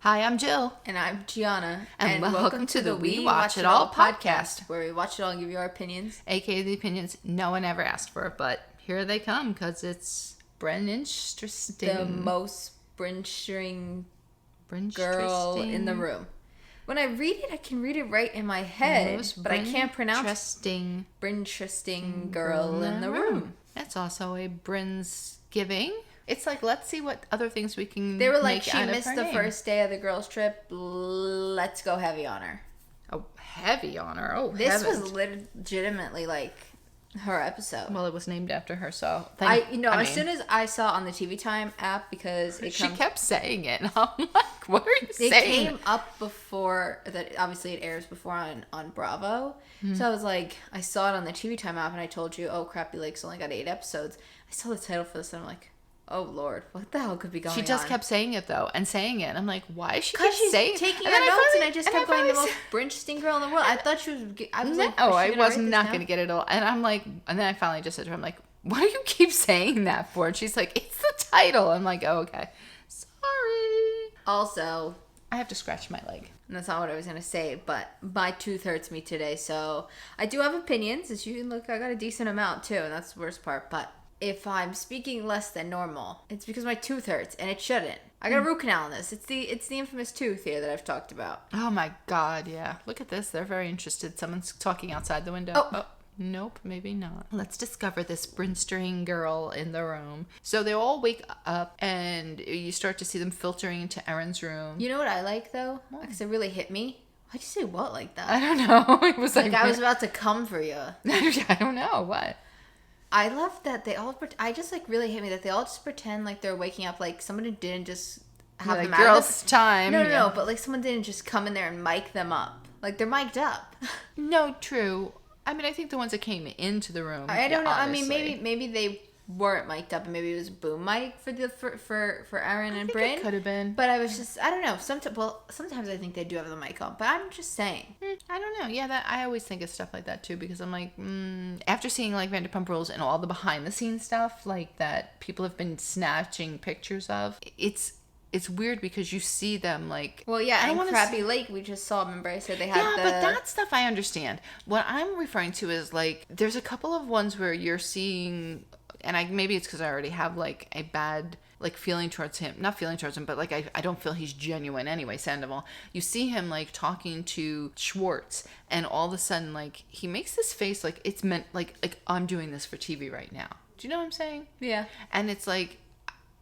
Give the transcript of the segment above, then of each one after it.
Hi, I'm Jill. And I'm Gianna. And welcome to the We Watch It All podcast, where we watch it all and give you our opinions. AKA the opinions no one ever asked for, but here they come because it's interesting. The most brinstring girl in the room. When I read it, I can read it right in my head, but I can't pronounce brinstring girl in the room. That's also a Brinsgiving. It's like, let's see what other things we can They were like, make she out of missed her the name. first day of the girls' trip. Let's go heavy on her. Oh, heavy on her. Oh, this heavens. was legitimately like her episode. Well, it was named after her, so as soon as I saw on the TV Time app, because she kept saying it, and I'm like, what are you saying? It came up before that. Obviously, it airs before on Bravo. Mm-hmm. So I was like, I saw it on the TV Time app, and I told you, oh, Crappy Lake's only got 8 episodes. I saw the title for this, and I'm like, oh Lord, what the hell could be going on? She just kept saying it though, and saying it. I'm like, why is she saying it? Taking her notes, and I just kept going, the most Brinsting girl in the world. I thought she was. I was like, no, I was not going to get it all. And I'm like, and then I finally just said to her, I'm like, why do you keep saying that for? And she's like, it's the title. I'm like, oh, okay, sorry. Also, I have to scratch my leg. And that's not what I was going to say, but my tooth hurts me today, so I do have opinions. As you can look, I got a decent amount too, and that's the worst part, but if I'm speaking less than normal, it's because my tooth hurts, and it shouldn't. I got a root canal on this. It's the infamous tooth here that I've talked about. Oh my God, yeah. Look at this. They're very interested. Someone's talking outside the window. Oh, nope, maybe not. Let's discover this Brinstring girl in the room. So they all wake up, and you start to see them filtering into Erin's room. You know what I like, though? Because it really hit me. Why'd you say what like that? I don't know. It was like I was about to come for you. I don't know. What? I love that they all. I just like really hit me that they all just pretend like they're waking up, like somebody didn't just have them out girls' time. No, but like someone didn't just come in there and mic them up. Like they're mic'd up. No, true. I mean, I think the ones that came into the room. I don't know. Honestly. I mean, maybe they weren't mic'd up, and maybe it was a boom mic for Erin and Bryn. It could have been. But I was just, I don't know. Sometimes I think they do have the mic on, but I'm just saying. I don't know. Yeah, I always think of stuff like that too, because I'm like, after seeing like Vanderpump Rules and all the behind the scenes stuff like that people have been snatching pictures of, it's weird because you see them like. Well, yeah, and Crappy Lake, we just saw. Remember, I said they had. Yeah, but that stuff I understand. What I'm referring to is like there's a couple of ones where you're seeing. And maybe it's because I already have like a bad like feeling towards him. Not feeling towards him, but like I don't feel he's genuine anyway, Sandoval. You see him like talking to Schwartz, and all of a sudden like he makes this face like it's meant like I'm doing this for TV right now. Do you know what I'm saying? Yeah. And it's like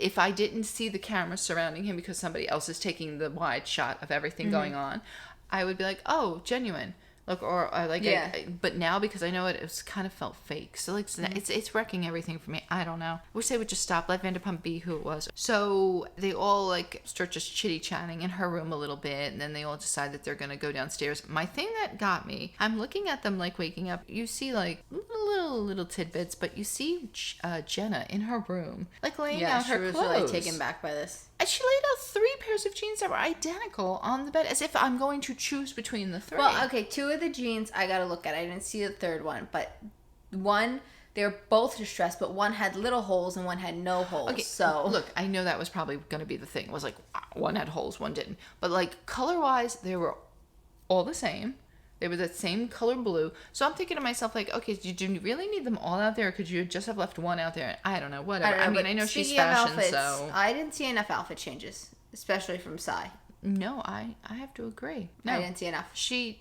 if I didn't see the camera surrounding him because somebody else is taking the wide shot of everything going on, I would be like, oh, genuine. Look, or like, yeah. But now because I know it kind of felt fake. So like, it's wrecking everything for me. I don't know. Wish they would just stop. Let Vanderpump be who it was. So they all like start just chitty chatting in her room a little bit, and then they all decide that they're gonna go downstairs. My thing that got me, I'm looking at them like waking up. You see like little tidbits, but you see Jenna in her room, like laying out her clothes. Yeah, she was really taken back by this. And she laid out 3 pairs of jeans that were identical on the bed, as if I'm going to choose between the 3. Well, okay, 2 of the jeans I gotta look at. I didn't see the third one, but one, they were both distressed, but one had little holes and one had no holes. Okay, so look, I know that was probably going to be the thing. It was like one had holes, one didn't. But like color-wise, they were all the same. They were that same color blue. So I'm thinking to myself, like, okay, do you really need them all out there? Or could you just have left one out there? I don't know, whatever. I mean, I know she's fashion, outfits, so. I didn't see enough outfit changes, especially from Psy. No, I have to agree. No, I didn't see enough.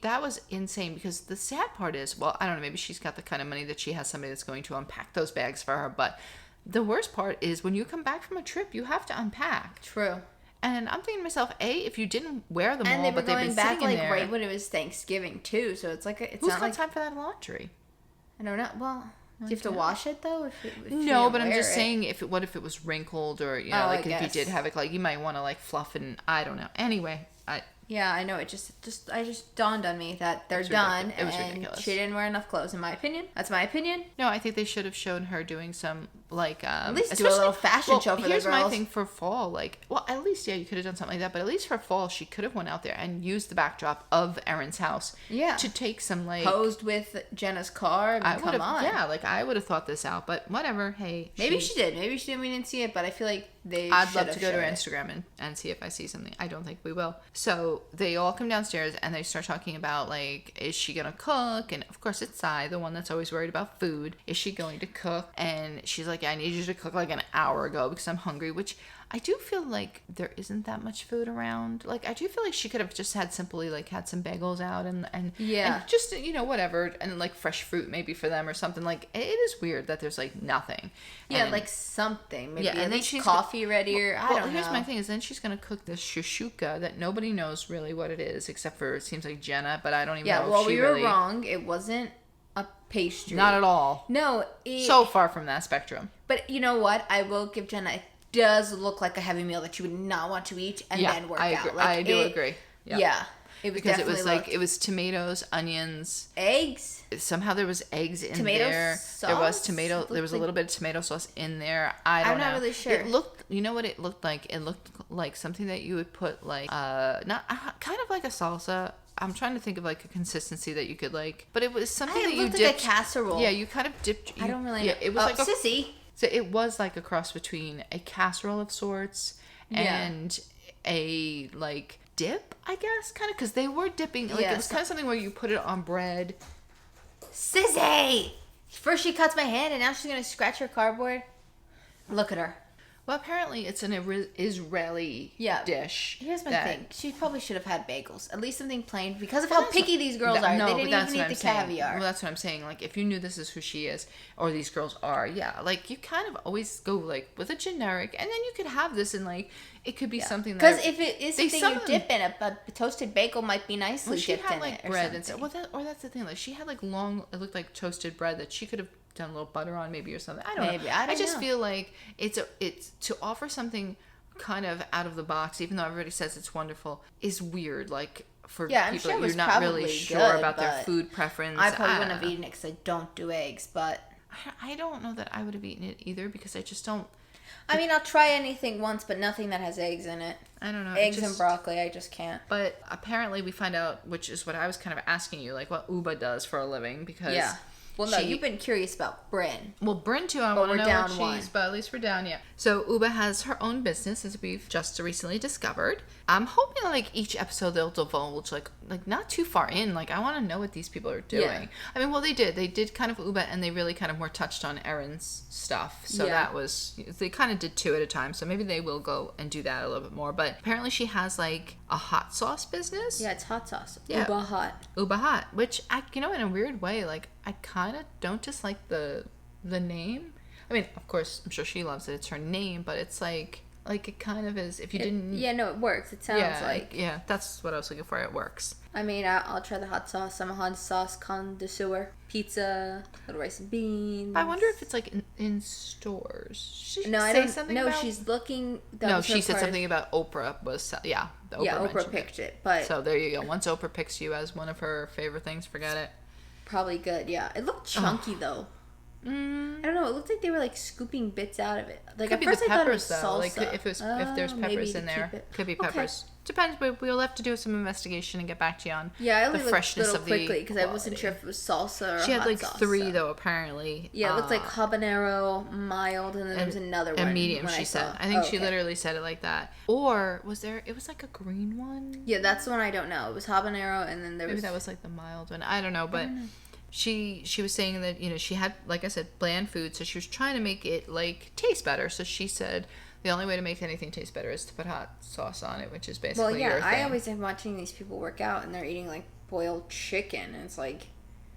That was insane because the sad part is, well, I don't know, maybe she's got the kind of money that she has somebody that's going to unpack those bags for her. But the worst part is when you come back from a trip, you have to unpack. True. And I'm thinking to myself, if you didn't wear them all, but they've been back sitting in there. right when it was Thanksgiving too, so it's like who's got time for that laundry? I don't know. Well, do you have to wash it though? No, but I'm just saying, what if it was wrinkled or like if you did have it, like you might want to like fluff and I don't know. Anyway, yeah, I know. It just dawned on me that they're done, and she didn't wear enough clothes. In my opinion, that's my opinion. No, I think they should have shown her doing some like at least do a little fashion show for the girls. Here's my thing for fall, like, well, at least you could have done something like that, but at least for fall, she could have went out there and used the backdrop of Erin's house, to take some like posed with Jenna's car. Come on, yeah, like I would have thought this out, but whatever. Hey, maybe she did. Maybe she didn't. We didn't see it, but I feel like I'd love to go to her Instagram and see if I see something. I don't think we will. So they all come downstairs and they start talking about, like, is she going to cook? And of course it's Sai, the one that's always worried about food. Is she going to cook? And she's like, yeah, I need you to cook like an hour ago because I'm hungry, which I do feel like there isn't that much food around. Like, I do feel like she could have just had simply, like, had some bagels out and just, you know, whatever. And, like, fresh fruit maybe for them or something. Like, it is weird that there's, like, nothing. Yeah, and, like something. Maybe and then she's coffee ready or I don't know. Here's my thing is then she's going to cook this shushuka that nobody knows really what it is except for it seems like Gianna, but I don't even know if she really... we were wrong. It wasn't a pastry. Not at all. No. So far from that spectrum. But you know what? I will give Gianna... It does look like a heavy meal that you would not want to eat and then work out. Like, I do agree. Yep. Yeah. It was because it was like it was tomatoes, onions, eggs. Somehow there was eggs in tomato there. Sauce? There was tomato. There was a little bit of tomato sauce in there. I'm not really sure. It looked. You know what it looked like? It looked like something that you would put like not kind of like a salsa. I'm trying to think of like a consistency that you could like, but it was something that you dipped. Like a casserole. Yeah, you kind of dipped. I don't really know. It was like sissy. So it was like a cross between a casserole of sorts and a like dip, I guess, kind of, because they were dipping. Like it was kind of something where you put it on bread. Sissy! First she cuts my hand and now she's gonna scratch her cardboard. Look at her. Well, apparently it's an Israeli dish. Here's my thing. She probably should have had bagels. At least something plain. Because of how picky these girls are. No, they didn't even eat the caviar. Well, that's what I'm saying. Like, if you knew this is who she is, or these girls are, like, you kind of always go, like, with a generic. And then you could have this in, like, it could be something that... Because if it is something you dip in, a toasted bagel might be nicely dipped in it. She had, like, bread and stuff. Well, that's the thing. Like, she had, like, long... It looked like toasted bread that she could have done a little butter on maybe or something. I don't know. I just feel like it's to offer something kind of out of the box, even though everybody says it's wonderful, is weird. Like for people that you're not really sure about their food preference. I probably wouldn't have eaten it because I don't do eggs, but I don't know that I would have eaten it either because I just don't. I mean, I'll try anything once, but nothing that has eggs in it. I don't know. Eggs and broccoli, I just can't. But apparently we find out, which is what I was kind of asking you, like what Uba does for a living because. Yeah. Well, no, you've been curious about Bryn. Well, Bryn, too, I want to know what she's, but at least we're down yet. So, Uba has her own business, as we've just recently discovered. I'm hoping, like, each episode they'll divulge, like not too far in. Like, I want to know what these people are doing. Yeah. I mean, well, they did. They did kind of Uba, and they really kind of more touched on Erin's stuff. So that was, they kind of did two at a time. So maybe they will go and do that a little bit more. But apparently she has, like, a hot sauce business. Yeah, it's hot sauce. Yeah. Uba Hot. Uba Hot, which, in a weird way, like, I kind of don't dislike the name. I mean, of course, I'm sure she loves it. It's her name, but it's like it kind of is. If you didn't... Yeah, no, it works. It sounds like... Yeah, that's what I was looking for. It works. I mean, I'll try the hot sauce. I'm a hot sauce connoisseur. Pizza, little rice and beans. I wonder if it's like in stores. I don't. Something no, about... she's looking... she said something about Oprah was... Yeah, Oprah picked it. But so there you go. Once Oprah picks you as one of her favorite things, forget it. Probably good, yeah. It looked chunky, though. I don't know. It looked like they were like scooping bits out of it. Like could at first be the I peppers, thought it was though. salsa. Like if there's peppers in there, could be peppers. Okay. Depends. But we'll have to do some investigation and get back to you on the freshness of the quickly because I wasn't sure if it was salsa or she had hot like sauce, 3 though apparently. Yeah, it looked like habanero, mild, and then there was another one. And medium, she said. I think she literally said it like that. Or was there? It was like a green one. Yeah, that's the one I don't know. It was habanero, and then there was maybe that was like the mild one. I don't know, but. She was saying that, she had, like I said, bland food, so she was trying to make it, like, taste better. So she said the only way to make anything taste better is to put hot sauce on it, which is basically your thing. I always am watching these people work out, and they're eating, like, boiled chicken, and it's like...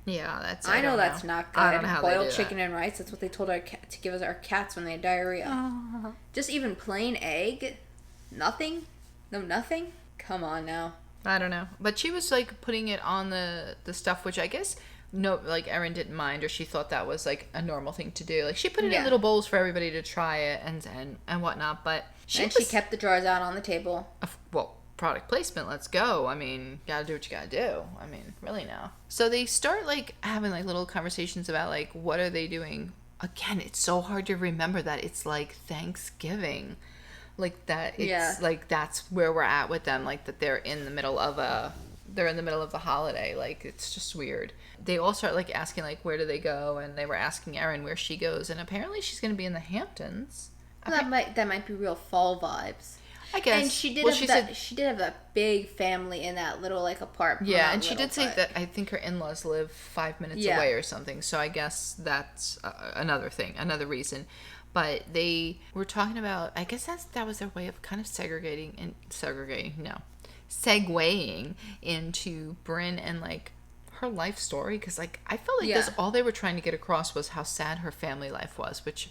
Yeah, that's... I know that's not good. I don't know how boiled chicken and rice, that's what they told to give us our cats when they had diarrhea. Just even plain egg? Nothing? No, nothing? Come on now. I don't know. But she was, like, putting it on the stuff, which I guess... No, like Erin didn't mind, or she thought that was like a normal thing to do. Like she put it in little bowls for everybody to try it and whatnot. But she kept the jars out on the table. Well, product placement. Let's go. I mean, gotta do what you gotta do. I mean, really now. So they start like having like little conversations about like what are they doing. Again, it's so hard to remember that it's like Thanksgiving. Like that. It's like that's where we're at with them. Like that they're in the middle of the holiday. Like it's just weird. They all start like asking like where do they go, and they were asking Erin where she goes, and apparently she's going to be in the Hamptons. That might be real fall vibes. I guess. And she did she did have that big family in that little like apartment. Yeah, and she did say that I think her in-laws live 5 minutes away or something. So I guess that's another thing, another reason. But they were talking about, I guess that was their way of kind of segueing into Brynn and like her life story. Because like I felt like this, all they were trying to get across was how sad her family life was, which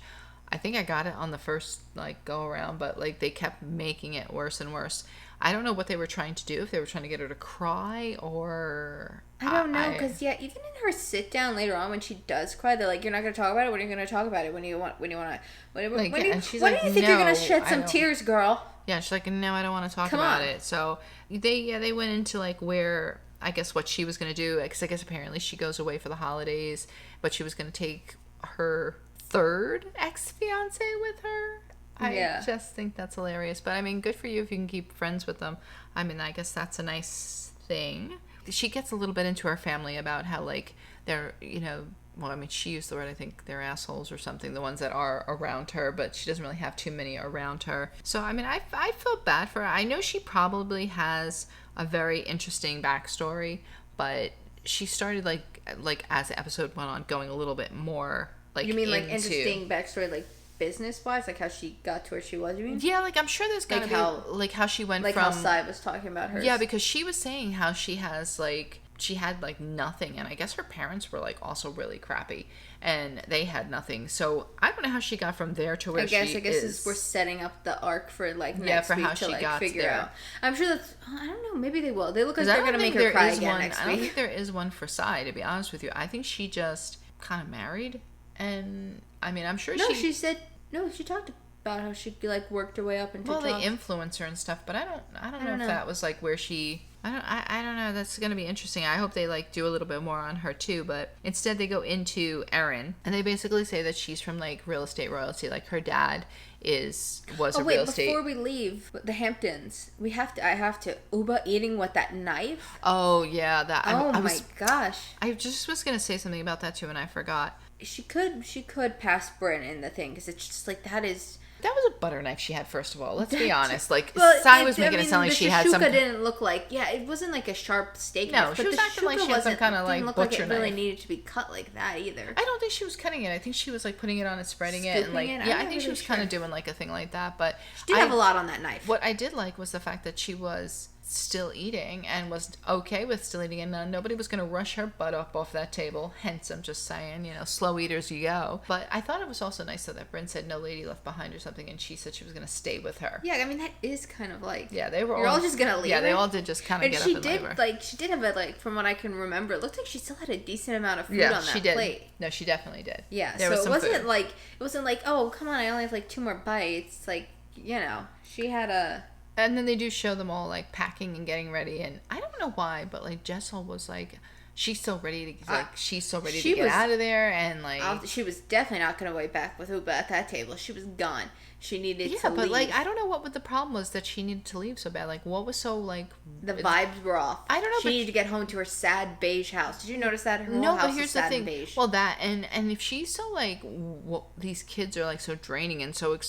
I think I got it on the first like go around, but like they kept making it worse and worse. I don't know what they were trying to do, if they were trying to get her to cry or... I don't know, because even in her sit down later on when she does cry, they're like, "You're not going to talk about it? When are you going to talk about it? When do you think you're going to shed some tears, girl?" Yeah, she's like, "No, I don't want to talk about it." So they went into like where, I guess what she was going to do, because I guess apparently she goes away for the holidays, but she was going to take her third ex-fiance with her. I just think that's hilarious. But I mean, good for you if you can keep friends with them. I mean, I guess that's a nice thing. She gets a little bit into her family about how like they're, well, I mean, she used the word, I think they're assholes or something, the ones that are around her, but she doesn't really have too many around her. So, I mean, I felt bad for her. I know she probably has a very interesting backstory, but she started like as the episode went on, going a little bit more like You mean like interesting backstory, like business-wise, like how she got to where she was, you mean? Yeah, like I'm sure there's gotta be like how she went like from... Like how Sai was talking about hers. Yeah, because she was saying how she has like... She had like nothing, and I guess her parents were like also really crappy, and they had nothing. So I don't know how she got from there to where she is. I guess we're setting up the arc for like next week to like figure out. I'm sure that's... I don't know. Maybe they will. They look like they're gonna make her cry again next week. I don't think there is one for Sai, to be honest with you. I think she just kind of married, and I mean, I'm sure she said... No, she talked about how she like worked her way up into jobs. They influence her and stuff, but I don't know if that was like where she... I don't know. That's going to be interesting. I hope they like do a little bit more on her too, but instead they go into Erin, and they basically say that she's from like real estate royalty. Like her dad was a real estate... Before we leave the Hamptons, I have to Uba eating with that knife. Oh yeah, that. My gosh! I just was going to say something about that too, and I forgot. She could pass Brynn in the thing, because it's just like that was a butter knife she had, first of all. Let's be honest. Like, Sai was making it sound like she had some... The didn't look like... Yeah, it wasn't like a sharp steak knife. No, she was acting like she had some kind of like butcher knife. It really needed to be cut like that either. I don't think she was cutting it. I think she was like putting it on and spreading it. And like, I think she was kind of doing like a thing like that. But she did have a lot on that knife. What I did like was the fact that she was still eating and was okay with still eating, and nobody was going to rush her butt up off that table. Hence, I'm just saying, slow eaters you go. But I thought it was also nice that Brynn said no lady left behind or something, and she said she was going to stay with her. Yeah, I mean, that is kind of like... Yeah, they were You're all just going to leave her? They all did just kind of get up and leave her. She did have a, like, from what I can remember, it looked like she still had a decent amount of food on that she did. plate. No, she definitely did. Yeah, so it wasn't like, oh, come on, I only have like 2 more bites. Like, she had a... And then they do show them all like packing and getting ready, and I don't know why, but like Jessel was like, she's so ready to get out of there, and like she was definitely not going to wait back with Uba at that table. She was gone. She needed to leave. Yeah, but like I don't know what the problem was that she needed to leave so bad. Like what was so like the vibes were off. I don't know. She needed to get home to her sad beige house. Did you notice that her whole house was sad and beige? Well, that and if she's so like these kids are like so draining and so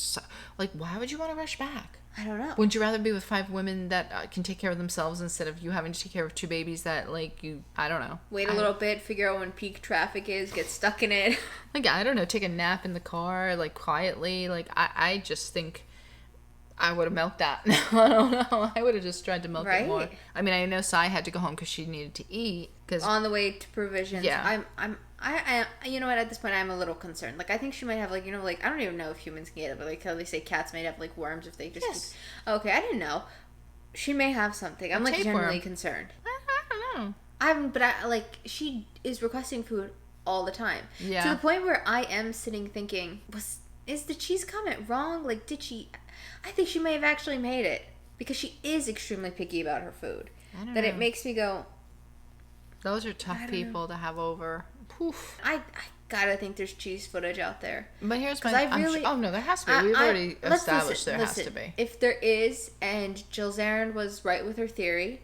like why would you want to rush back? I don't know. Wouldn't you rather be with 5 women that can take care of themselves instead of you having to take care of 2 babies that, like, I don't know. Wait a little bit, figure out when peak traffic is, get stuck in it. Like, I don't know, take a nap in the car, like, quietly. Like, I just think I would have milked that. I don't know. I would have just tried to milk it more. I mean, I know Sai had to go home because she needed to eat. On the way to provisions. Yeah. I you know what, at this point I'm a little concerned. Like I think she might have like, like I don't even know if humans can get it, but like how they say cats might have like worms if they just Okay, I didn't know. She may have something. I'm like genuinely concerned. I don't know. She is requesting food all the time. Yeah. To the point where I am sitting thinking, is the cheese comment wrong? Like I think she may have actually made it because she is extremely picky about her food. I don't know. It makes me go, those are tough people to have over. Poof. I gotta think there's cheese footage out there. But here's my... oh, no, there has to be. We've already established there has to be. If there is, and Jill Zarin was right with her theory,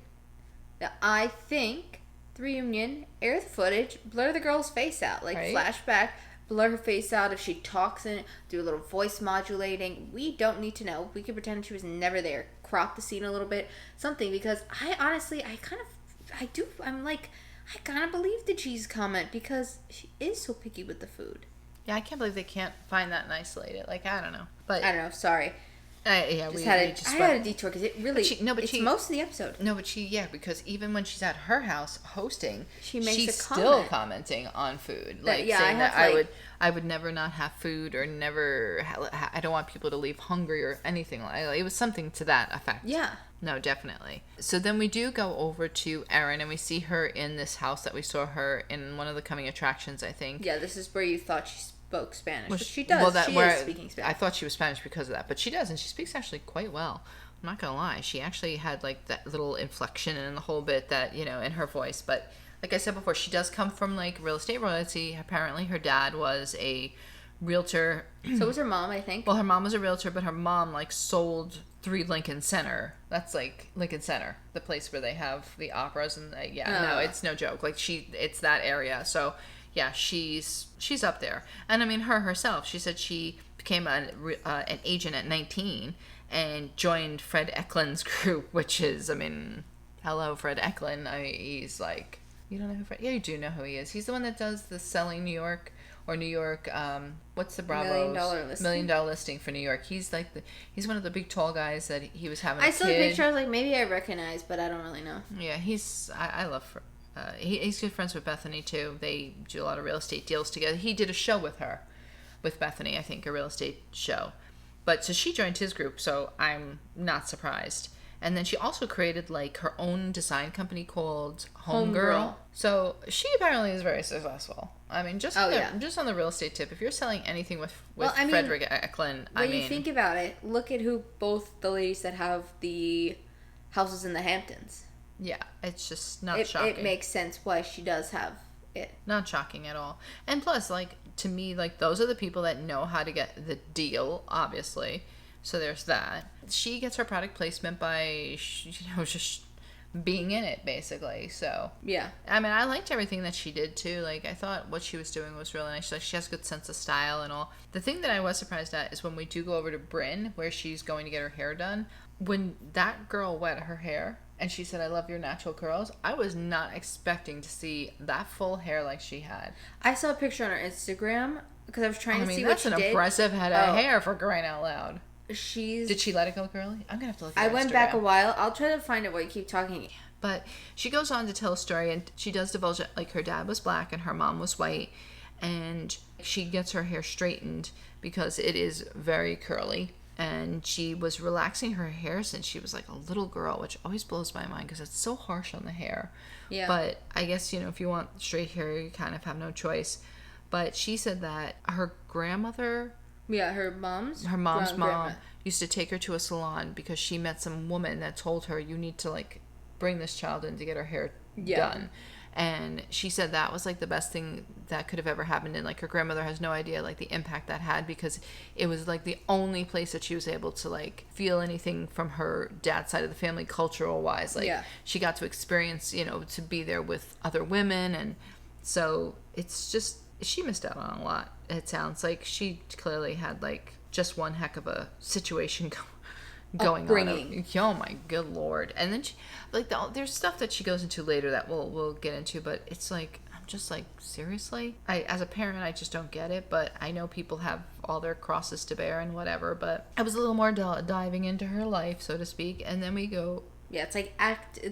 that I think the reunion, air the footage, blur the girl's face out. Like, flashback, blur her face out. If she talks in it, do a little voice modulating. We don't need to know. We can pretend she was never there. Crop the scene a little bit. Something, because I'm like, I kind of believe the cheese comment because she is so picky with the food. Yeah, I can't believe they can't find that and isolate it. Like, I don't know. But I don't know. Sorry. Yeah, I had a detour because it really. It's most of the episode. No, but because even when she's at her house hosting, she's still commenting on food, saying I would never not have food or never. I don't want people to leave hungry or anything. It was something to that effect. Yeah. No, definitely. So then we do go over to Erin, and we see her in this house that we saw her in one of the coming attractions, I think. Yeah, this is where you thought she spoke Spanish. Well, she does. Well, she is speaking Spanish. I thought she was Spanish because of that, but she does, and she speaks actually quite well. I'm not gonna lie. She actually had like that little inflection and the whole bit that, in her voice. But like I said before, she does come from like real estate royalty. Apparently, her dad was a realtor. So was her mom, I think. Well, her mom was a realtor, but her mom like sold 3 Lincoln Center. That's like Lincoln Center, the place where they have the operas and no, it's no joke. Like it's that area. So yeah, she's up there. And I mean, her herself, she said she became an agent at 19 and joined Fred Eklund's group, which is, I mean, hello, Fred Eklund. He's like, you don't know who Fred? Yeah, you do know who he is. He's the one that does the Selling New York. Or New York, what's the Bravo's $1 million listing for New York? He's like he's one of the big tall guys that he was having. I saw the picture. I was like, maybe I recognize, but I don't really know. Yeah, I love. He's good friends with Bethany too. They do a lot of real estate deals together. He did a show with her, with Bethany, I think, a real estate show. But so she joined his group, so I'm not surprised. And then she also created like her own design company called Homegirl. So she apparently is very successful. I mean, just on the real estate tip, if you're selling anything with Frederick Eklund, when you think about it, look at who both the ladies that have the houses in the Hamptons. Yeah, it's just not shocking. It makes sense why she does have it. Not shocking at all. And plus, like, to me, like, those are the people that know how to get the deal, obviously. So there's that. She gets her product placement by, just being in it, basically. So yeah, I mean, I liked everything that she did too. Like, I thought what she was doing was really nice. Like, she has a good sense of style and all. The thing that I was surprised at is when we do go over to Bryn, where she's going to get her hair done. When that girl wet her hair and she said, "I love your natural curls," I was not expecting to see that full hair like she had. I saw a picture on her Instagram because I was trying to see what she did. That's an impressive head of hair, for crying out loud. Did she let it go curly? I'm gonna have to look at I went back a while. I'll try to find it while you keep talking. But she goes on to tell a story, and she does divulge it, like her dad was black and her mom was white, and she gets her hair straightened because it is very curly. And she was relaxing her hair since she was like a little girl, which always blows my mind because it's so harsh on the hair. Yeah. But I guess, if you want straight hair, you kind of have no choice. But she said that her grandmother... Yeah, her mom's mom used to take her to a salon because she met some woman that told her, you need to like bring this child in to get her hair done. And she said that was like the best thing that could have ever happened. And like her grandmother has no idea like the impact that had, because it was like the only place that she was able to like feel anything from her dad's side of the family cultural wise. Like she got to experience, to be there with other women. And so it's just, she missed out on a lot. It sounds like she clearly had like just one heck of a situation going on. Oh my good lord! And then she, like there's stuff that she goes into later that we'll get into, but it's like I'm just like, seriously. As a parent, I just don't get it. But I know people have all their crosses to bear and whatever. But I was a little more diving into her life, so to speak, and then we go. Yeah, it's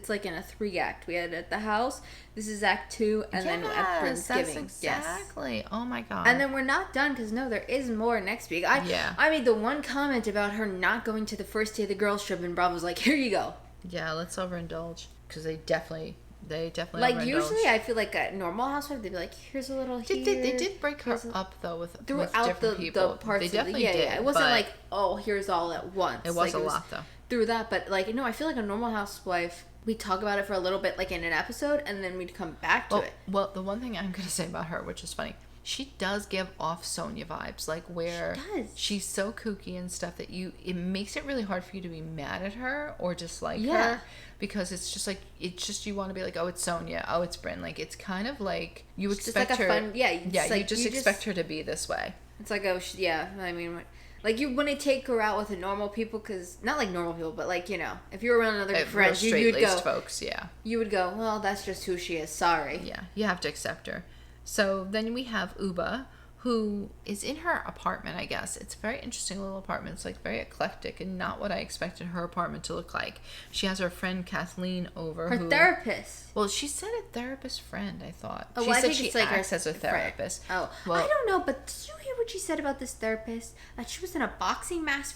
like in a 3-act. We had it at the house. This is act 2, and then at Friendsgiving. Exactly. Yes. Oh my god. And then we're not done because there is more next week. I made the one comment about her not going to the first day of the girls trip, and Bravo's like, "Here you go." Yeah, let's overindulge because they definitely like overindulge. Usually I feel like a normal housewife, they'd be like, "Here's a little here." They did break her up though with different people. The parts they definitely did. It wasn't like, oh, here's all at once. It was a lot though. Through that, but like, no, I feel like a normal housewife, we talk about it for a little bit like in an episode and then we'd come back to it. Well, the one thing I'm going to say about her, which is funny, she does give off Sonia vibes, like where She does. she's so kooky and stuff that it makes it really hard for you to be mad at her or dislike Yeah. her, because it's just you want to be like, oh, it's Sonia, oh, it's Bryn. Like, it's kind of like you It's just expect like a her. fun, yeah. It's like, you just expect her to be this way. It's like, oh, yeah. I mean, like, you wouldn't take her out with the normal people, because not like normal people, but like, you know, if you were around other friends, you'd go, straight-laced folks, yeah. You would go, well, that's just who she is. Sorry. Yeah, you have to accept her. So then we have Uba, who is in her apartment, I guess. It's a very interesting little apartment. It's like very eclectic and not what I expected her apartment to look like. She has her friend Kathleen over. Her therapist. Well, she said a therapist friend, I thought. Oh, She well, I said think she it's like acts her as a therapist. Oh, well, I don't know, but did you hear what she said about this therapist? That she was in a boxing match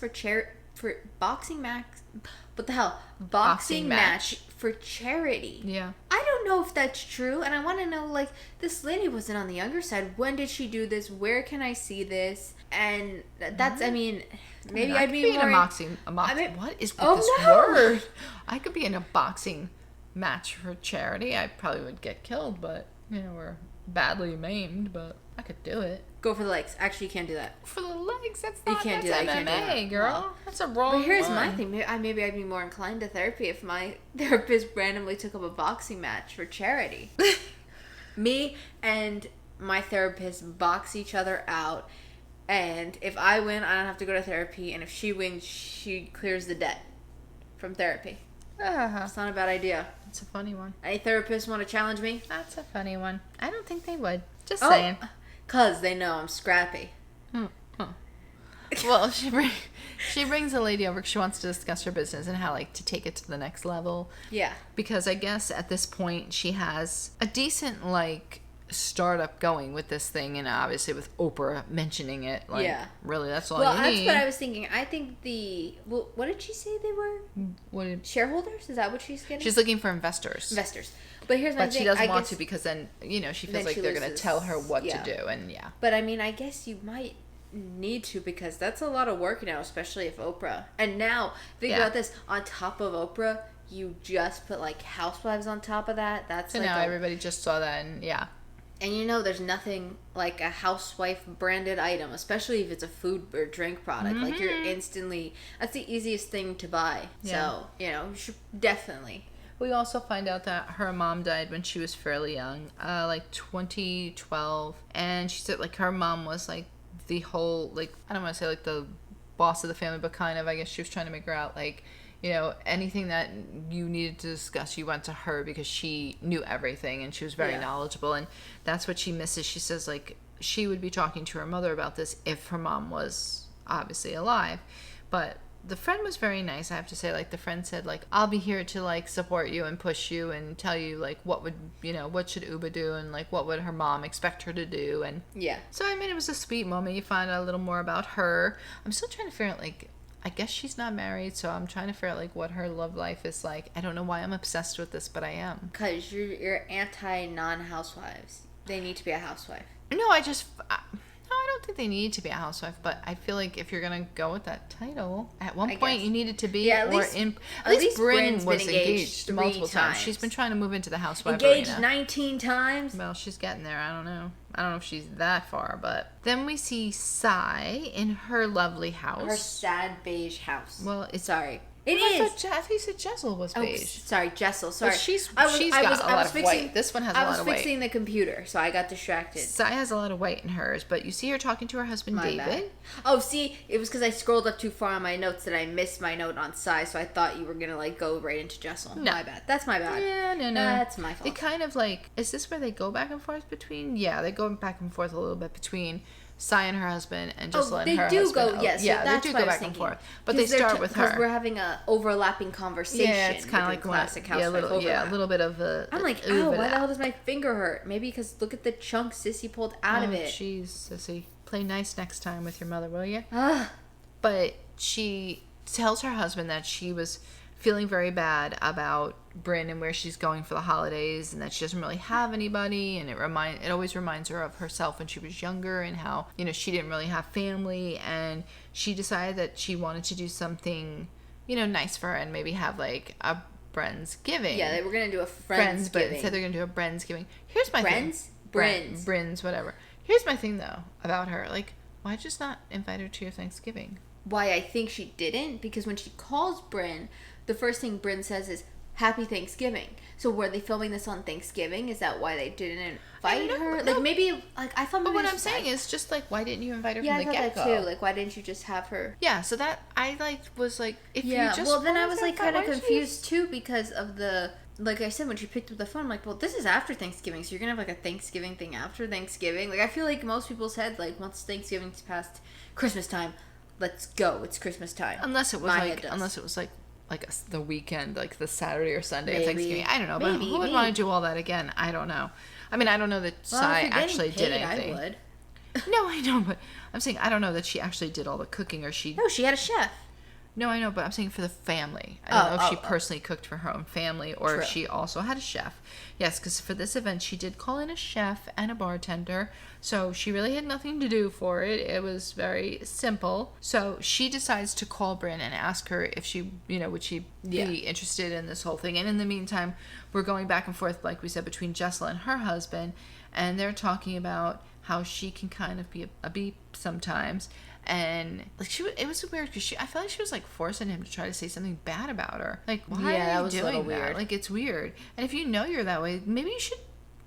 what the hell? Boxing match for charity. Yeah. I don't know if that's true, and I want to know, like, this lady wasn't on the younger side. When did she do this? Where can I see this? And that's, I mean, maybe I'd be more... in a boxing... what is with this no. word? I could be in a boxing match for charity. I probably would get killed, but, you know, we're badly maimed, but I could do it. Go for the legs. Actually, you can't do that. For the legs, that's You not can't do that's that. MMA, You can't do that. girl. No. That's a wrong But here's one. my thing. Maybe I'd be more inclined to therapy if my therapist randomly took up a boxing match for charity. Me and my therapist box each other out, and if I win, I don't have to go to therapy, and if she wins, she clears the debt from therapy. It's not a bad idea. That's a funny one. Any therapists want to challenge me? That's a funny one. I don't think they would. Just saying. Because they know I'm scrappy. Well, she brings a lady over because she wants to discuss her business and how, like, to take it to the next level. Yeah. Because I guess at this point she has a decent, like, startup going with this thing, and obviously with Oprah mentioning it, like, Yeah. really, that's all Well, you that's need. what I was thinking. I think what did she say they were? Shareholders? Is that what she's getting? She's looking for investors. But here's my thing. But she doesn't I want guess, to, because then, you know, she feels then like she they're going to loses. tell her what Yeah. to do, and yeah. But I mean, I guess you might need to, because that's a lot of work now, especially if Oprah. And now, think about this. On top of Oprah, you just put, like, Housewives on top of that. That's So like now everybody just saw that, and yeah. And you know, there's nothing like a housewife branded item, especially if it's a food or drink product. Mm-hmm. Like, you're instantly, that's the easiest thing to buy. Yeah. So, you know, you should definitely. We also find out that her mom died when she was fairly young, like 2012. And she said, like, her mom was, like, the whole, like, I don't want to say, like, the boss of the family, but kind of, I guess she was trying to make her out, like, you know, anything that you needed to discuss, you went to her because she knew everything and she was very knowledgeable. And that's what she misses. She says, like, she would be talking to her mother about this if her mom was obviously alive. But the friend was very nice, I have to say. Like, the friend said, like, I'll be here to, like, support you and push you and tell you, like, what would, you know, what should Uba do, and, like, what would her mom expect her to do. And Yeah. so, I mean, it was a sweet moment. You find out a little more about her. I'm still trying to figure out, like, I guess she's not married, so I'm trying to figure out, like, what her love life is like. I don't know why I'm obsessed with this, but I am. Because you're anti non-housewives. They need to be a housewife. No, I don't think they need to be a housewife, but I feel like if you're gonna go with that title, at one point guess. you needed to be. Yeah, at least Bryn was engaged multiple times. She's been trying to move into the housewife Engaged arena. 19 times. Well, she's getting there. I don't know if she's that far, but then we see Sai in her lovely house. Her sad beige house. Well, it's sorry. It I is. thought you said Jessel was beige. Sorry, Jessel. Sorry. Well, she's got a lot of white. This one has a lot of white. I was fixing the computer, so I got distracted. Sai has a lot of white in hers, but you see her talking to her husband, David. Bad. Oh, see, it was because I scrolled up too far on my notes that I missed my note on Sai, so I thought you were going to, like, go right into Jessel. No. My bad. That's my bad. Yeah, no. That's my fault. They kind of, like, is this where they go back and forth between? Yeah, they go back and forth a little bit between Sai and her husband, and Jessel and her husband. They do go, yes. Yeah, that's they do what go I was back and thinking. forth. But they start with her. Because we're having a overlapping conversation. Yeah, it's kind of like classic a housewife little bit of a. I'm like, ooh, oh, why the hell does my finger hurt? Maybe because look at the chunk Sissy pulled out of it. Jeez, Sissy. Play nice next time with your mother, will you? Ah. But she tells her husband that she was feeling very bad about Bryn and where she's going for the holidays, and that she doesn't really have anybody, and it always reminds her of herself when she was younger and how, you know, she didn't really have family, and she decided that she wanted to do something, you know, nice for her and maybe have, like, a Friendsgiving. Yeah, they were gonna do a Friendsgiving. But instead they're gonna do a Friendsgiving. Here's my thing. Brins, Brins, whatever. Here's my thing, though, about her. Like, why just not invite her to your Thanksgiving? Why I think she didn't? Because when she calls Bryn, the first thing Bryn says is, Happy Thanksgiving. So were they filming this on Thanksgiving? Is that why they didn't invite her? No. Like, maybe, like, I thought maybe... But what I'm saying is just, like, why didn't you invite her from the get-go? Yeah, I thought that, too. Like, why didn't you just have her... Yeah, so that, I, like, was, like, if you just... well, then I was, like, kind of confused, too, because of the... Like I said, when she picked up the phone, I'm like, well, this is after Thanksgiving, so you're going to have, like, a Thanksgiving thing after Thanksgiving? Like, I feel like most people said, like, once Thanksgiving's past Christmas time, let's go, it's Christmas time. Unless it was, the weekend, like, the Saturday or Sunday of Thanksgiving. I don't know, but who would want to do all that again? I don't know. I mean, I don't know that Sai actually did anything. I would. No, I know, but I'm saying I don't know that she actually did all the cooking, or she... No, she had a chef. No, I know, but I'm saying for the family. I don't know if she personally cooked for her own family or if she also had a chef. Yes, because for this event, she did call in a chef and a bartender. So she really had nothing to do for it. It was very simple. So she decides to call Bryn and ask her if she, would she be interested in this whole thing. And in the meantime, we're going back and forth, like we said, between Jessla and her husband. And they're talking about how she can kind of be a beep sometimes. And like it was weird because I felt like she was like forcing him to try to say something bad about her. Like, why are you doing that? Weird. Like, it's weird. And if you know you're that way, maybe you should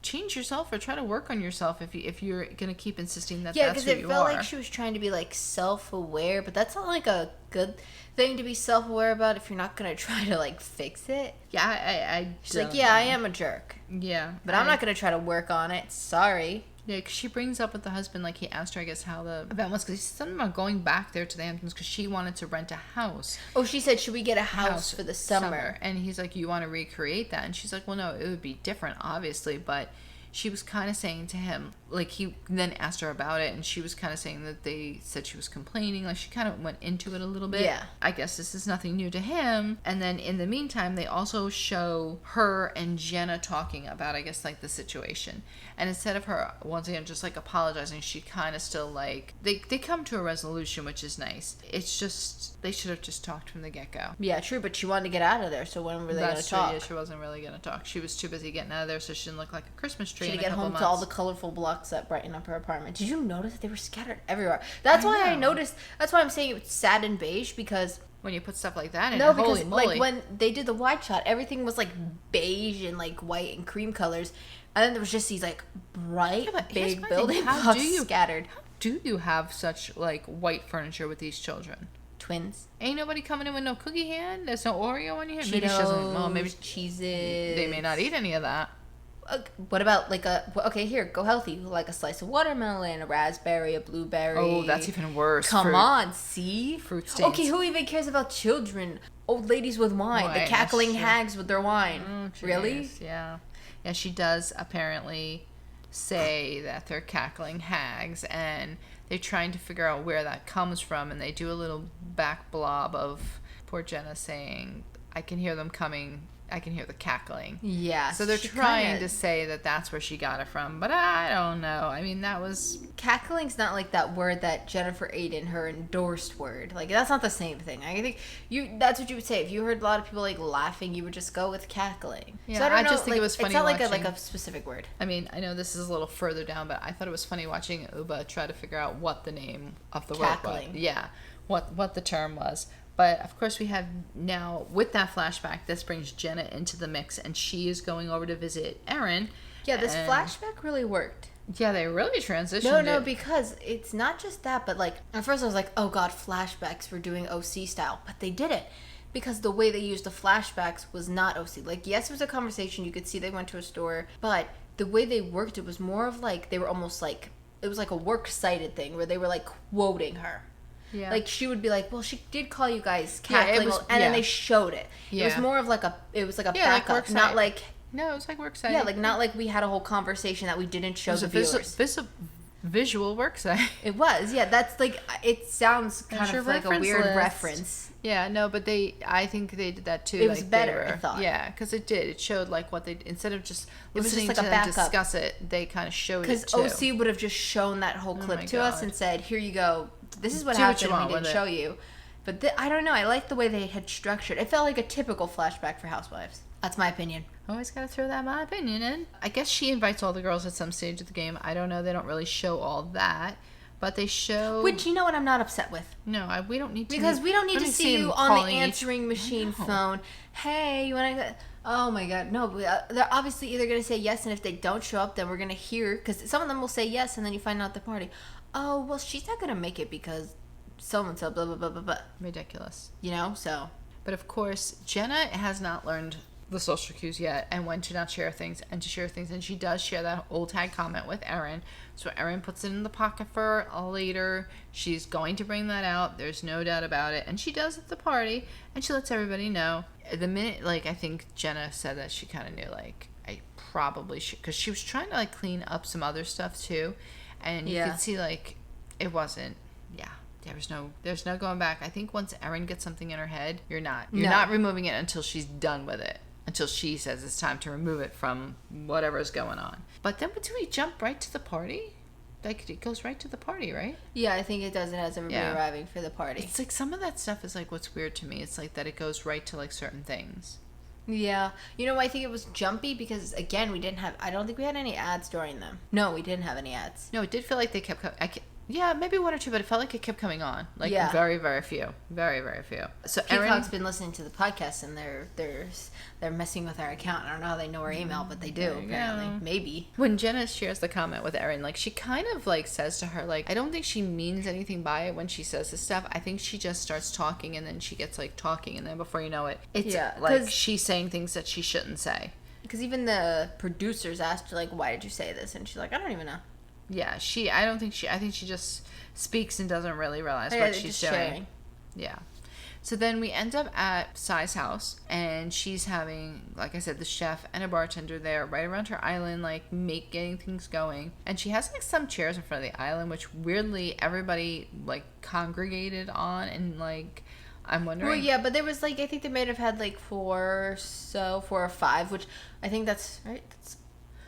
change yourself or try to work on yourself if you're gonna keep insisting that that's who you are. Yeah, because it felt like she was trying to be like self-aware, but that's not like a good thing to be self-aware about if you're not gonna try to like fix it. Yeah, she's like, yeah, I am a jerk. Yeah, but I'm not gonna try to work on it. Sorry. Yeah, because she brings up with the husband, like, he asked her, I guess, how the event was, because he said something about going back there to the Hamptons because she wanted to rent a house. Oh, she said, should we get a house for the summer? And he's like, you want to recreate that? And she's like, well, no, it would be different, obviously, but she was kind of saying to him, like, he then asked her about it, and she was kind of saying that they said she was complaining, like, she kind of went into it a little bit. Yeah. I guess this is nothing new to him. And then in the meantime, they also show her and Gianna talking about, I guess, like, the situation. And instead of her, once again, just, like, apologizing, she kind of still, like, they come to a resolution, which is nice. It's just, they should have just talked from the get-go. Yeah, true, but she wanted to get out of there, so when were they going to talk? Yeah, she wasn't really going to talk. She was too busy getting out of there, so she didn't look like a Christmas tree. She had to get home to all the colorful blocks that brighten up her apartment. Did you notice that they were scattered everywhere? That's why I noticed. That's why I'm saying it's sad and beige, because when you put stuff like that in, no, because like when they did the wide shot, everything was like beige and like white and cream colors, and then there was just these like bright big building blocks scattered. How do you have such like white furniture with these children? Twins. Ain't nobody coming in with no cookie hand. There's no Oreo on your hand. Cheetos, maybe she doesn't. Well, maybe cheeses. They may not eat any of that. What about like here, go healthy, like a slice of watermelon, a raspberry, a blueberry. Oh, that's even worse. Come on, see? Fruit stains. Okay, who even cares about children? Old ladies with wine, the cackling hags with their wine. Oh, really? Yeah. Yeah, she does apparently say that they're cackling hags, and they're trying to figure out where that comes from, and they do a little back blob of poor Jenna saying, I can hear them coming. I can hear the cackling. Yeah. So they're trying to say that that's where she got it from, but I don't know. I mean, that was... Cackling's not like that word that Jennifer Aiden, her endorsed word. Like, that's not the same thing. I think that's what you would say. If you heard a lot of people, like, laughing, you would just go with cackling. Yeah, so I just think it was funny watching. It's not like a specific word. I mean, I know this is a little further down, but I thought it was funny watching Uba try to figure out what the name of the word was. Yeah, what the term was. But, of course, we have now, with that flashback, this brings Jenna into the mix, and she is going over to visit Erin. Yeah, this flashback really worked. Yeah, they really transitioned No, because it's not just that, but, like, at first I was like, oh, God, flashbacks for doing OC style. But they didn't, because the way they used the flashbacks was not OC. Like, yes, it was a conversation. You could see they went to a store. But the way they worked, it was more of, like, they were almost like, it was like a works-cited thing where they were, like, quoting her. Yeah. Like, she would be like, well, she did call you guys cackling, and then they showed it. Yeah. It was more of like a backup, like not like... No, it was like work site. Yeah, like not like we had a whole conversation that we didn't show the viewers. Visual work site. It was, yeah, that's like, it sounds kind of like a weird reference. Yeah, no, but I think they did that too. It was better, I thought. Yeah, because it did. It showed like what they, instead of just listening to them discuss it, they kind of showed it too. Because OC would have just shown that whole clip to us and said, here you go. This is what happened, we didn't show you. But I don't know, I like the way they had structured. It felt like a typical flashback for Housewives. That's my opinion. Always gotta throw that my opinion in. I guess she invites all the girls at some stage of the game. I don't know. They don't really show all that. But they show... Which, you know what I'm not upset with? No, we don't need to... Because we don't need to see you on the answering machine phone. Hey, you want to... Oh, my God. No, they're obviously either going to say yes, and if they don't show up, then we're going to hear... Because some of them will say yes, and then you find out at the party. Oh, well, she's not going to make it because so-and-so, blah, blah, blah, blah, blah. Ridiculous. You know, so... But, of course, Jenna has not learned the social cues yet and when to not share things and to share things, and she does share that old tag comment with Erin, so Erin puts it in the pocket for later. She's going to bring that out, there's no doubt about it, and she does at the party, and she lets everybody know. The minute, like, I think Jenna said that she kind of knew, like, I probably should, because she was trying to, like, clean up some other stuff too, and you could see, like, it wasn't, there's no going back. I think once Erin gets something in her head, you're not removing it until she's done with it. Until she says it's time to remove it from whatever's going on. But then do we jump right to the party? Like, it goes right to the party, right? Yeah, I think it does. It has everybody arriving for the party. It's like some of that stuff is like what's weird to me. It's like that it goes right to like certain things. Yeah. You know, I think it was jumpy because, again, I don't think we had any ads during them. No, we didn't have any ads. No, it did feel like they kept coming. Yeah, maybe one or two, but it felt like it kept coming on. Like, very, very few. Very, very few. So Peacock's been listening to the podcast, and they're messing with our account. I don't know how they know our email, but they do, apparently. Maybe. When Jenna shares the comment with Erin, like, she kind of, like, says to her, like, I don't think she means anything by it when she says this stuff. I think she just starts talking, and then she gets, like, talking, and then before you know it, it's, like, she's saying things that she shouldn't say. Because even the producers asked her, like, why did you say this? And she's like, I don't even know. Yeah, I think she just speaks and doesn't really realize what she's doing. Sharing. Yeah. So then we end up at Sai's house, and she's having, like I said, the chef and a bartender there right around her island, like, getting things going. And she has, like, some chairs in front of the island, which weirdly everybody, like, congregated on, and, like, I'm wondering. Well, yeah, but there was, like, I think they might have had, like, 4 or 5, which I think that's, right? That's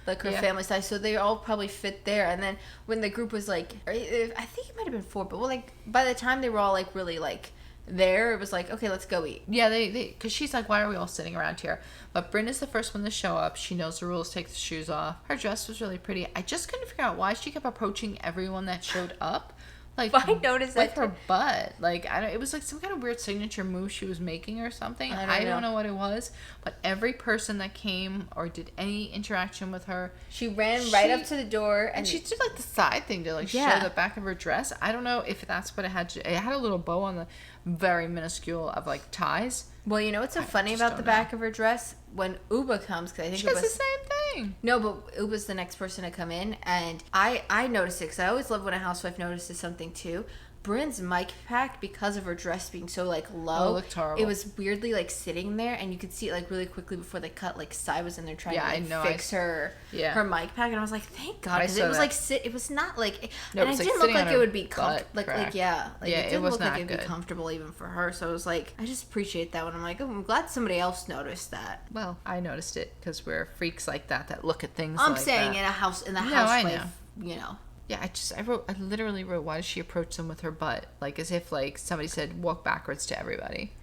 like her family size, so they all probably fit there. And then when the group was like, I think it might have been 4, but well, like by the time they were all like really like there, it was like, okay, let's go eat. Yeah, they because she's like, why are we all sitting around here? But Brynn is the first one to show up. She knows the rules, take the shoes off. Her dress was really pretty. I just couldn't figure out why she kept approaching everyone that showed up. Like, I noticed that with her butt. Like, it was like some kind of weird signature move she was making or something. I don't know what it was, but every person that came or did any interaction with her, she ran right up to the door, and she did like the side thing to like show the back of her dress. I don't know if that's what it had. It had a little bow on the very minuscule of like ties. Well, you know what's so funny about the back of her dress? When Uba comes, because I think she does the same thing. No, but Uba's the next person to come in, and I noticed it, because I always love when a housewife notices something too. Brynn's mic pack, because of her dress being so like low, it looked horrible. It was weirdly like sitting there, and you could see it like really quickly before they cut. Like Sai was in there trying to like, fix her mic pack, and I was like, thank God, because it was like it was not like, and it didn't look like it would be comfortable. It didn't look like it would be comfortable even for her. So I was like, I just appreciate that when I'm like, oh, I'm glad somebody else noticed that. Well, I noticed it because we're freaks like that look at things. I'm saying in the housewife, you know. Yeah, I literally wrote, why does she approach them with her butt? Like, as if, like, somebody said, walk backwards to everybody.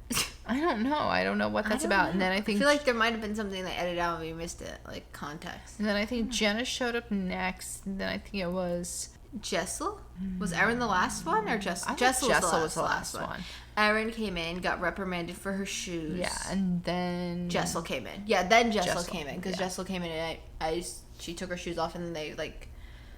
I don't know what that's about. And then I feel like there might have been something they edited out and we missed it, like, context. And then I think Jenna showed up next, and then I think it was... Jessel? Was Erin the last one, or Jessel? Jessel was the last one. Erin came in, got reprimanded for her shoes. Yeah, and then... Jessel came in. Yeah, then Jessel came in, because Jessel came in and she took her shoes off, and then they, like...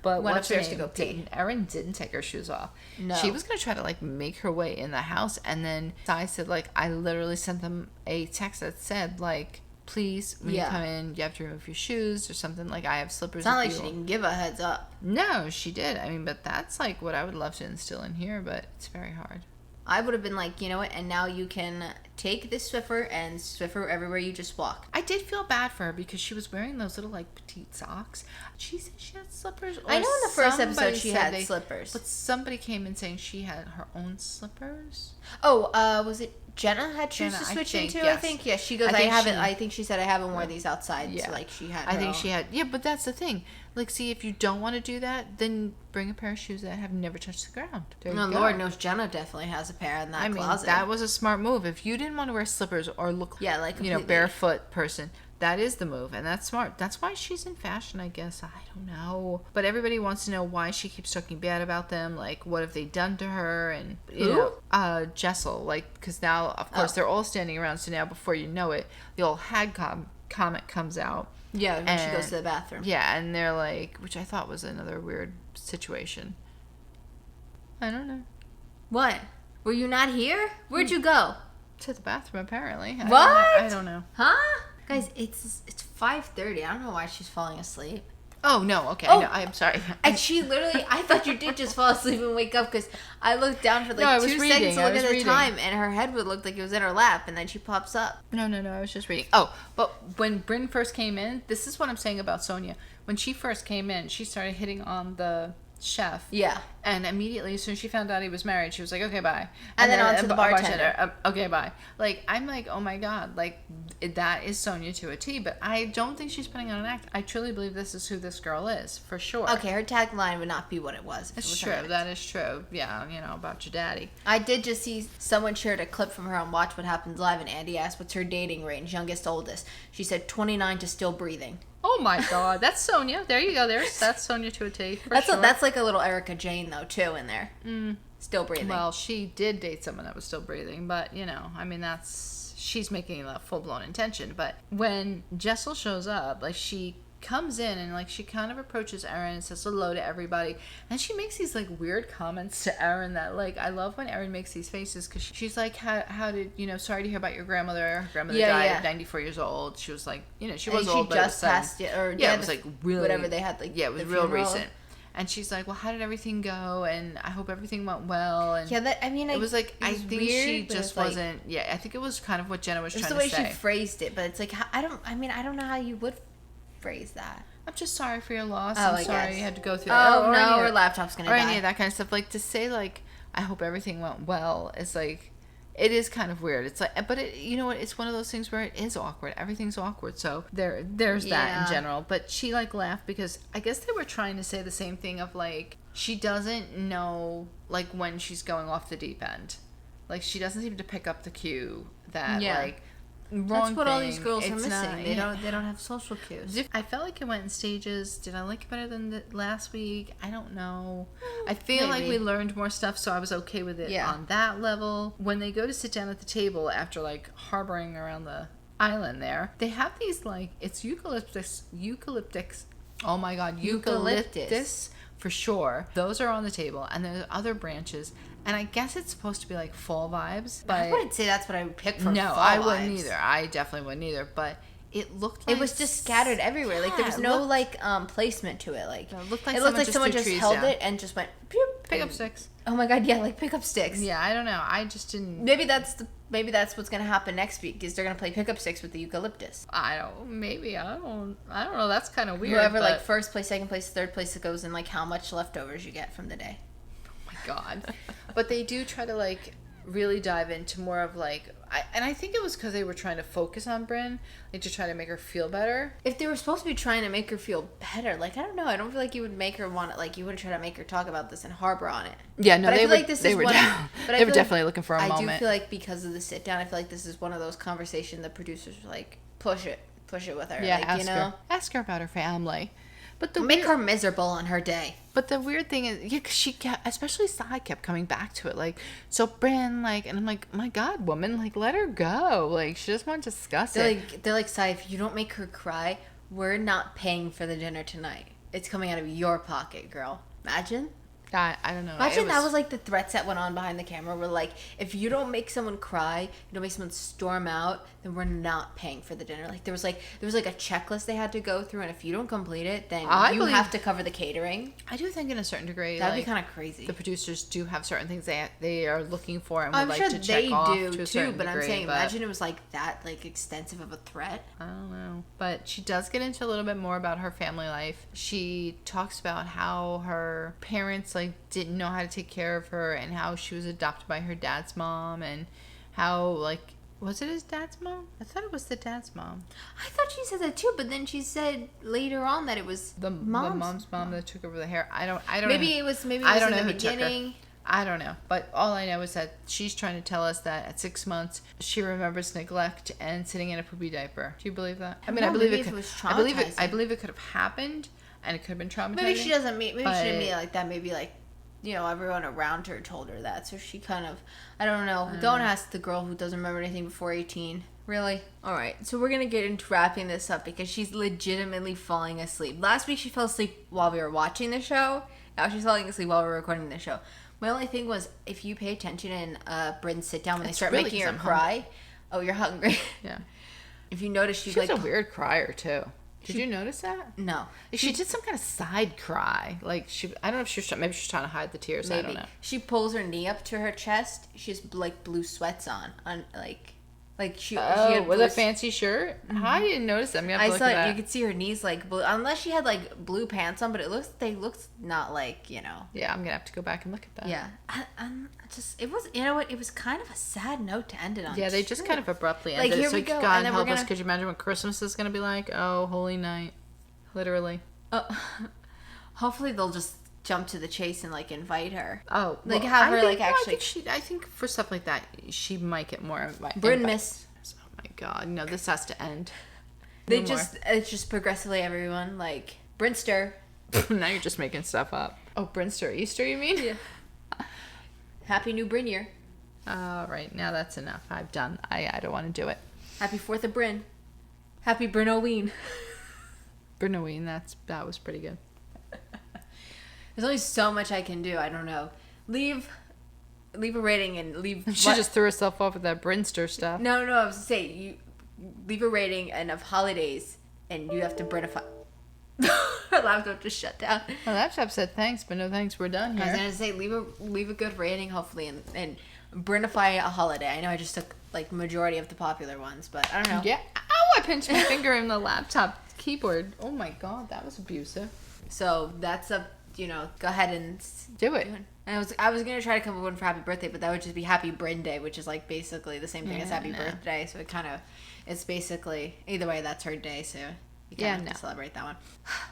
But went upstairs to go pee. Erin didn't take her shoes off. No. She was going to try to, like, make her way in the house. And then Sai said, like, I literally sent them a text that said, like, please, when you come in, you have to remove your shoes or something. Like, I have slippers. It's not like she didn't give a heads up. No, she did. I mean, but that's, like, what I would love to instill in here. But it's very hard. I would have been like, you know what, and now you can take this Swiffer and Swiffer everywhere you just walk. I did feel bad for her because she was wearing those little, like, petite socks. She said she had slippers. I know in the first episode she had slippers. But somebody came in saying she had her own slippers. Oh, was it Jenna had shoes to switch into? Yes. I think. Yeah, she goes, I think she said, I haven't worn these outside. Yeah. So, like, she had her own. She had. Yeah, but that's the thing. Like, see, if you don't want to do that, then bring a pair of shoes that have never touched the ground. There you go. Lord knows Gianna definitely has a pair in that closet. That was a smart move. If you didn't want to wear slippers or look like, you know, barefoot person, That is the move, and that's smart. That's why she's in fashion, I guess. I don't know. But everybody wants to know why she keeps talking bad about them. Like, what have they done to her? And, Jessel. Like, because now, of course, they're all standing around. So now, before you know it, the old hag comment comes out. Yeah, when she goes to the bathroom. Yeah, and they're like, which I thought was another weird situation. I don't know. What? Were you not here? Where'd you go? To the bathroom, apparently. What? I don't know. Huh? Guys, it's 5:30. I don't know why she's falling asleep. Oh, no. Okay. Oh. No, I'm sorry. And she literally, I thought you did just fall asleep and wake up because I looked down for like No, I was 2 reading. seconds to I look was at the reading. time and her head would look like it was in her lap and then she pops up. No, I was just reading. Oh, but when Bryn first came in, this is what I'm saying about Sonia. When she first came in, she started hitting on the chef. Yeah. And immediately, as soon as she found out he was married, she was like, okay, bye. And then on to the bartender. Okay, bye. Like, I'm like, oh my God. Like, that is Sonia to a T. But I don't think she's putting on an act. I truly believe this is who this girl is, for sure. Okay, her tagline would not be what it was. It's true. That is true. Yeah, about your daddy. I did just see someone shared a clip from her on Watch What Happens Live, and Andy asked what's her dating range, youngest, oldest. She said 29 to still breathing. Oh my God, that's Sonia. There you go. That's Sonia to a T. That's like a little Erica Jane though too in there. Still breathing. Well, she did date someone that was still breathing, but I mean she's making a full blown intention. But when Jessel shows up, like she comes in and like she kind of approaches Erin and says hello to everybody, and she makes these like weird comments to Erin that like I love when Erin makes these faces because she's like how did sorry to hear about your grandmother. Her grandmother died at 94 years old. She was like she was old, but just passed it, or it was like really whatever they had like it was real recent. And she's like, well, how did everything go? And I hope everything went well. And it was like, I think she just wasn't. Yeah, I think it was kind of what Jenna was trying to say. It's the way she phrased it, but it's like I don't know how you would phrase that. I'm just sorry for your loss. I'm sorry you had to go through that. Oh, no, her laptop's gonna die. Or any of that kind of stuff. Like, to say, like, I hope everything went well is, like, it is kind of weird. It's like, but you know what? It's one of those things where it is awkward. Everything's awkward. So there's that in general. But she, like, laughed because I guess they were trying to say the same thing of, like, she doesn't know, like, when she's going off the deep end. Like, she doesn't seem to pick up the cue that, like, that's what all these girls are missing. Not, they don't have social cues. I felt like it went in stages. Did I like it better than the last week? I don't know. I feel like we learned more stuff, so I was okay with it on that level. When they go to sit down at the table after like harboring around the island there, they have these like it's eucalyptus. Oh my God, eucalyptus for sure. Those are on the table, and there's other branches. And I guess it's supposed to be like fall vibes, but I wouldn't say that's what I would pick for. No, fall I vibes. wouldn't either. I definitely wouldn't either. But it looked like it was just scattered everywhere. Like there was no placement to it. Like it looked like someone just held it and just went pick up sticks. Oh my God, yeah, like pick up sticks. Yeah, I don't know. I just didn't. Maybe that's what's gonna happen next week. Is they're gonna play pick up sticks with the eucalyptus. I don't know. That's kind of weird. Whoever like first place, second place, third place, it goes in like how much leftovers you get from the day. God. But they do try to like really dive into more of like I think it was because they were trying to focus on Bryn, like to try to make her feel better. If they were supposed to be trying to make her feel better, like I don't know, I don't feel like you would make her want it. Like you wouldn't try to make her talk about this and harbor on it. Yeah, no, but they were definitely looking for a moment. I do feel like because of the sit down, I feel like this is one of those conversations the producers were like push it with her. Yeah, like, ask her about her family. But make her miserable on her day. But the weird thing is, cause she kept, especially Sai kept coming back to it. Like, so Bryn, like, and I'm like, my God, woman, like, let her go. Like, she just want to discuss it. They're like, Sai, if you don't make her cry, we're not paying for the dinner tonight. It's coming out of your pocket, girl. Imagine. I don't know. Imagine that was like the threats that went on behind the camera were like, if you don't make someone cry, you don't make someone storm out, then we're not paying for the dinner. Like there was like a checklist they had to go through, and if you don't complete it, then you have to cover the catering. I do think in a certain degree that'd be kind of crazy. The producers do have certain things they are looking for and would I'm like sure to check off to a certain too, but degree, I'm saying imagine it was like that, like extensive of a threat. I don't know. But she does get into a little bit more about her family life. She talks about how her parents like didn't know how to take care of her and how she was adopted by her dad's mom and how like was it his dad's mom? I thought it was the dad's mom. I thought she said that too, but then she said later on that it was the mom's mom that took over the hair. I don't maybe know. It was in the who beginning. I don't know. But all I know is that she's trying to tell us that at 6 months, she remembers neglect and sitting in a poopy diaper. Do you believe that? I mean, I believe it was traumatizing. I believe it could have happened, and it could have been traumatizing. Maybe she doesn't mean, maybe she didn't mean it like that. Maybe like, you know, everyone around her told her that. So she kind of, I don't know. Don't ask the girl who doesn't remember anything before 18. Really? All right. So we're going to get into wrapping this up because she's legitimately falling asleep. Last week she fell asleep while we were watching the show. Now she's falling asleep while we're recording the show. My only thing was, if you pay attention in Bryn's sit down when they start really making her cry. Hungry. Oh, you're hungry? Yeah. If you notice, she's like a weird crier too. Did you notice that? No. She did some kind of side cry. Like I don't know if she was maybe she's trying to hide the tears. Maybe. I don't know. She pulls her knee up to her chest. She has like blue sweats on she had with a fancy shirt. Mm-hmm. How I didn't notice that. I saw it. You could see her knees like blue, unless she had like blue pants on. But they looked not like, you know. Yeah, I'm gonna have to go back and look at that. Yeah, it was, you know what, it was kind of a sad note to end it on. Yeah, they just kind of abruptly ended it. So God help us. Could you imagine what Christmas is gonna be like? Oh, holy night, literally. Hopefully they'll just jump to the chase and like invite her. Oh, like have her like actually. I think for stuff like that she might get more. Bryn miss. Oh my God, no! This has to end. It's just progressively everyone like Brynster. Now you're just making stuff up. Oh, Brynster Easter, you mean? Yeah. Happy New Bryn year. All right, now that's enough. I've done. I don't want to do it. Happy 4th of Bryn. Happy Brynoween. Brynoween. That was pretty good. There's only so much I can do. I don't know. Leave a rating and leave. She just threw herself off with that Brynster stuff. No. I was saying you leave a rating and of holidays, and you have to Brynify. Her laptop just shut down. My laptop said thanks, but no thanks. We're done here. I was gonna say leave a good rating, hopefully, and Brynify a holiday. I know I just took like majority of the popular ones, but I don't know. Yeah. Ow! I pinched my finger in the laptop keyboard. Oh my God, that was abusive. So that's a. You know, go ahead and do it. And I was gonna try to come up with one for Happy Birthday, but that would just be Happy Bryn Day, which is like basically the same thing as Happy Birthday. So it's basically either way. That's her day, so you kind of have to celebrate that one.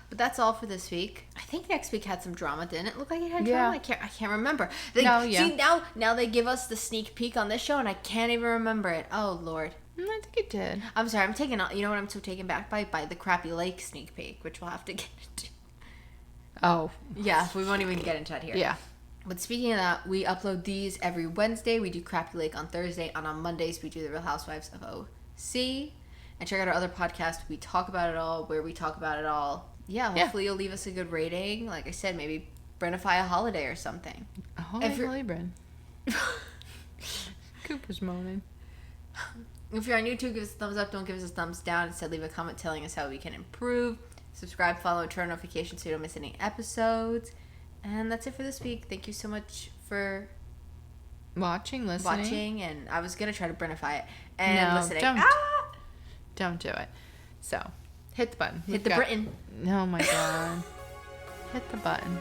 But that's all for this week. I think next week had some drama. Didn't it look like it had drama? I can't remember. See now they give us the sneak peek on this show, and I can't even remember it. Oh Lord. I think it did. I'm sorry. I'm taken. You know what? I'm so taken back by the Crappy Lake sneak peek, which we'll have to get into. Oh. Yeah, we won't even get into that here. Yeah. But speaking of that, we upload these every Wednesday. We do Crappy Lake on Thursday. And on Mondays, we do The Real Housewives of OC. And check out our other podcast, We Talk About It All, where we talk about it all. Yeah, hopefully you'll leave us a good rating. Like I said, maybe Brynify a holiday or something. A holiday, Bryn. Cooper's moaning. If you're on YouTube, give us a thumbs up. Don't give us a thumbs down. Instead, leave a comment telling us how we can improve. Subscribe, follow, and turn on notifications so you don't miss any episodes. And that's it for this week. Thank you so much for listening. And I was going to try to Brynify it. And listening. Don't do it. So, hit the button. Hit the Britain. Oh my God. Hit the button.